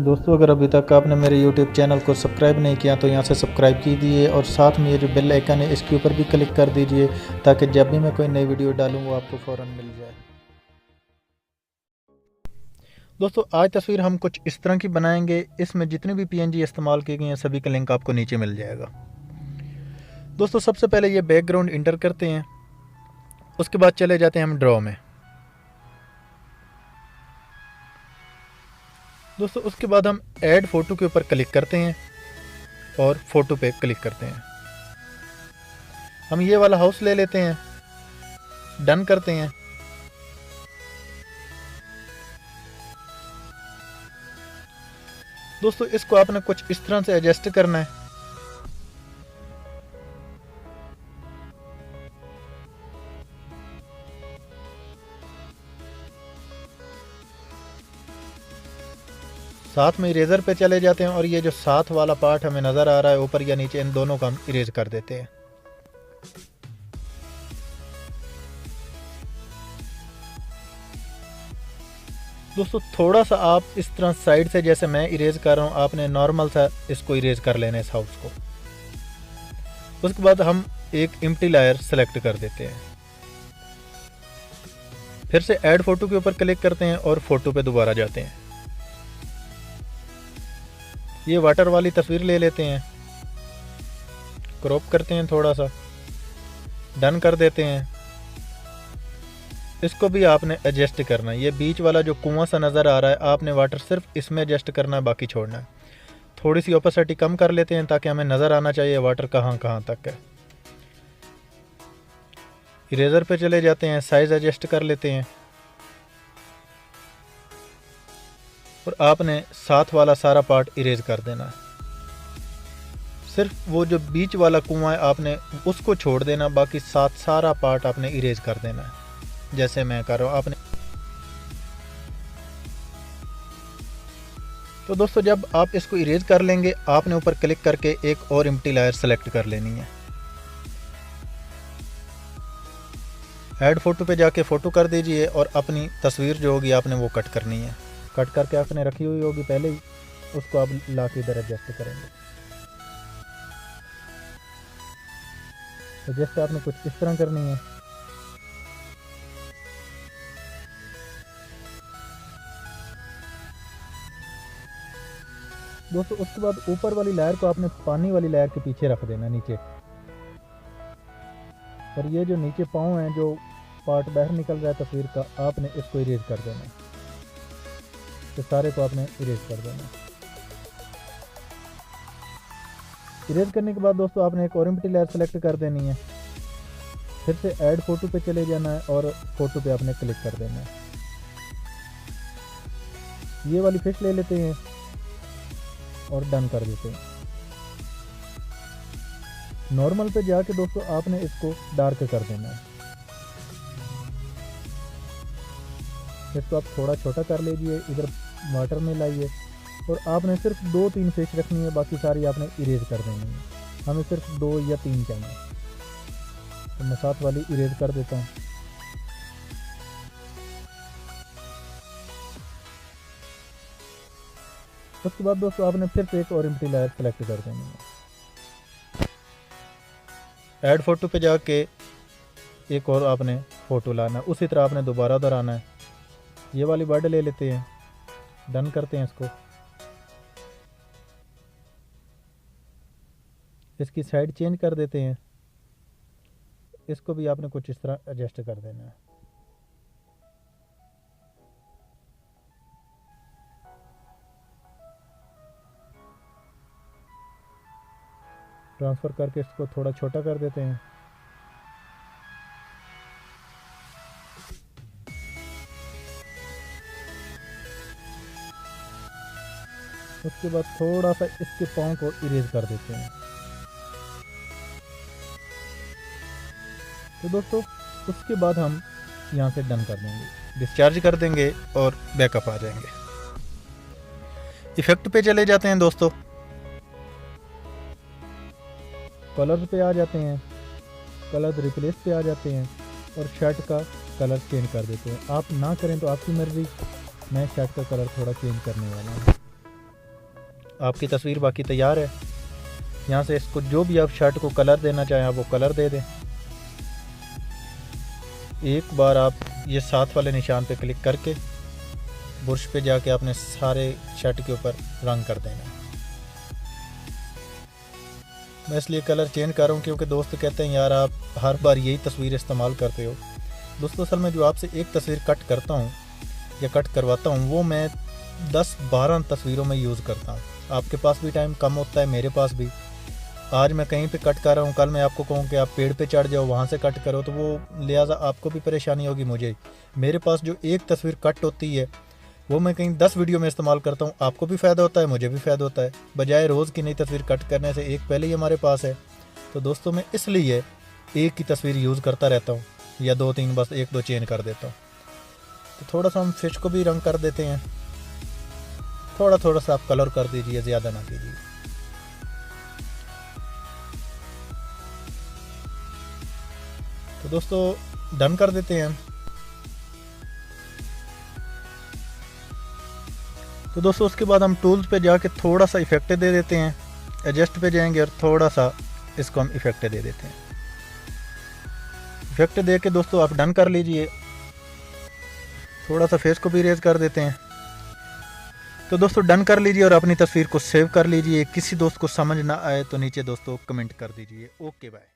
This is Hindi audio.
दोस्तों, अगर अभी तक आपने मेरे YouTube चैनल को सब्सक्राइब नहीं किया तो यहाँ से सब्सक्राइब कीजिए और साथ में ये जो बेल आइकन है इसके ऊपर भी क्लिक कर दीजिए ताकि जब भी मैं कोई नई वीडियो डालूँ वो आपको फ़ौरन मिल जाए। दोस्तों, आज तस्वीर हम कुछ इस तरह की बनाएंगे। इसमें जितने भी PNG इस्तेमाल किए गए हैं सभी का लिंक आपको नीचे मिल जाएगा। दोस्तों, सबसे पहले ये बैकग्राउंड इंटर करते हैं, उसके बाद चले जाते हैं हम ड्रॉ में। दोस्तों, उसके बाद हम ऐड फ़ोटो के ऊपर क्लिक करते हैं और फ़ोटो पे क्लिक करते हैं। हम ये वाला हाउस ले लेते हैं, डन करते हैं। दोस्तों, इसको आपने कुछ इस तरह से एडजस्ट करना है। साथ में इरेजर पे चले जाते हैं और ये जो साथ वाला पार्ट हमें नज़र आ रहा है ऊपर या नीचे, इन दोनों का हम इरेज कर देते हैं। दोस्तों, थोड़ा सा आप इस तरह साइड से, जैसे मैं इरेज कर रहा हूँ, आपने नॉर्मल सा इसको इरेज कर लेना है इस हाउस को। उसके बाद हम एक एम्प्टी लेयर सेलेक्ट कर देते हैं, फिर से ऐड फोटो के ऊपर क्लिक करते हैं और फोटो पे दोबारा जाते हैं। ये वाटर वाली तस्वीर ले लेते हैं, क्रॉप करते हैं थोड़ा सा, डन कर देते हैं। इसको भी आपने एडजस्ट करना है। ये बीच वाला जो कुआं सा नज़र आ रहा है, आपने वाटर सिर्फ इसमें एडजस्ट करना है, बाकी छोड़ना है। थोड़ी सी ओपेसिटी कम कर लेते हैं ताकि हमें नज़र आना चाहिए वाटर कहाँ कहाँ तक है। इरेजर पे चले जाते हैं, साइज़ एडजस्ट कर लेते हैं और आपने साथ वाला सारा पार्ट इरेज कर देना है। सिर्फ वो जो बीच वाला कुआं है आपने उसको छोड़ देना, बाकी साथ सारा पार्ट आपने इरेज कर देना है, जैसे मैं कर रहा हूँ आपने। तो दोस्तों, जब आप इसको इरेज कर लेंगे, आपने ऊपर क्लिक करके एक और एम्प्टी लेयर सेलेक्ट कर लेनी है। ऐड फोटो पे जाके फ़ोटो कर दीजिए और अपनी तस्वीर जो होगी आपने वो कट करनी है। कट करके आपने रखी हुई होगी पहले ही, उसको आप ला के इधर एडजस्ट करेंगे। एडजस्ट आपने कुछ इस तरह करनी है। दोस्तों, उसके बाद ऊपर वाली लेयर को आपने पानी वाली लेयर के पीछे रख देना नीचे, और ये जो नीचे पाँव हैं, जो पार्ट बाहर निकल रहा है तस्वीर का, आपने इसको इरेज कर देना है। तो सारे को आपने इरेज कर देना है। इरेज करने के बाद दोस्तों, आपने एक और एम्प्टी लेयर सेलेक्ट कर देनी है, फिर से ऐड फोटो पे चले जाना है और फोटो पे आपने क्लिक कर देना है। ये वाली फिश ले लेते हैं और डन कर देते हैं। नॉर्मल पे जाके दोस्तों आपने इसको डार्क कर देना है। इसको आप थोड़ा छोटा कर लीजिए, इधर वाटर में लाइए और आपने सिर्फ 2-3 फिश रखनी है, बाकी सारी आपने इरेज कर देनी है। हमें सिर्फ 2 या 3 चाहिए, तो मैं साथ वाली इरेज कर देता हूँ। उसके बाद दोस्तों आपने फिर से एक और एम्प्टी लेयर सेलेक्ट कर देनी है। ऐड फोटो पे जाके एक और आपने फ़ोटो लाना है, उसी तरह आपने दोबारा उधर आना है। ये वाली बर्ड ले लेते हैं, डन करते हैं इसको। इसकी साइड चेंज कर देते हैं, इसको भी आपने कुछ इस तरह एडजस्ट कर देना है। ट्रांसफ़र करके इसको थोड़ा छोटा कर देते हैं। उसके बाद थोड़ा सा इसके पाँव को इरेज कर देते हैं। तो दोस्तों, उसके बाद हम यहाँ से डन कर देंगे, डिस्चार्ज कर देंगे और बैकअप आ जाएंगे। इफेक्ट पे चले जाते हैं दोस्तों, कलर पे आ जाते हैं, कलर रिप्लेस पे आ जाते हैं और शर्ट का कलर चेंज कर देते हैं। आप ना करें तो आपकी मर्ज़ी, मैं शर्ट का कलर थोड़ा चेंज करने वाला हूँ। आपकी तस्वीर बाकी तैयार है। यहाँ से इसको जो भी आप शर्ट को कलर देना चाहें आप वो कलर दे दें। एक बार आप ये साथ वाले निशान पे क्लिक करके बुरश पे जाके आपने सारे शर्ट के ऊपर रंग कर देना है। मैं इसलिए कलर चेंज कर रहा हूँ क्योंकि दोस्त कहते हैं यार आप हर बार यही तस्वीर इस्तेमाल करते हो। दोस्तों असल में जो आपसे एक तस्वीर कट करता हूँ या कट करवाता हूँ वो मैं 10-12 तस्वीरों में यूज़ करता हूँ। आपके पास भी टाइम कम होता है, मेरे पास भी। आज मैं कहीं पे कट कर रहा हूँ, कल मैं आपको कहूँ कि आप पेड़ पे चढ़ जाओ वहाँ से कट करो, तो वो लिहाजा आपको भी परेशानी होगी, मुझे। मेरे पास जो एक तस्वीर कट होती है वो मैं कहीं 10 वीडियो में इस्तेमाल करता हूँ। आपको भी फ़ायदा होता है, मुझे भी फ़ायदा होता है। बजाय रोज़ की नई तस्वीर कट करने से एक पहले ही हमारे पास है। तो दोस्तों मैं इसलिए एक ही तस्वीर यूज़ करता रहता हूँ या 2-3 बस 1-2 चेंज कर देता हूँ। तो थोड़ा सा हम फिश को भी रंग कर देते हैं। थोड़ा सा आप कलर कर दीजिए, ज़्यादा ना कीजिए। तो दोस्तों डन कर देते हैं। तो दोस्तों उसके बाद हम टूल्स पे जाके थोड़ा सा इफेक्ट दे देते हैं। एडजस्ट पे जाएंगे और थोड़ा सा इसको हम इफेक्ट दे देते हैं। इफेक्ट दे के दोस्तों आप डन कर लीजिए। थोड़ा सा फेस को भी रेज कर देते हैं। तो दोस्तों डन कर लीजिए और अपनी तस्वीर को सेव कर लीजिए। किसी दोस्त को समझ ना आए तो नीचे दोस्तों कमेंट कर दीजिए। Okay bye.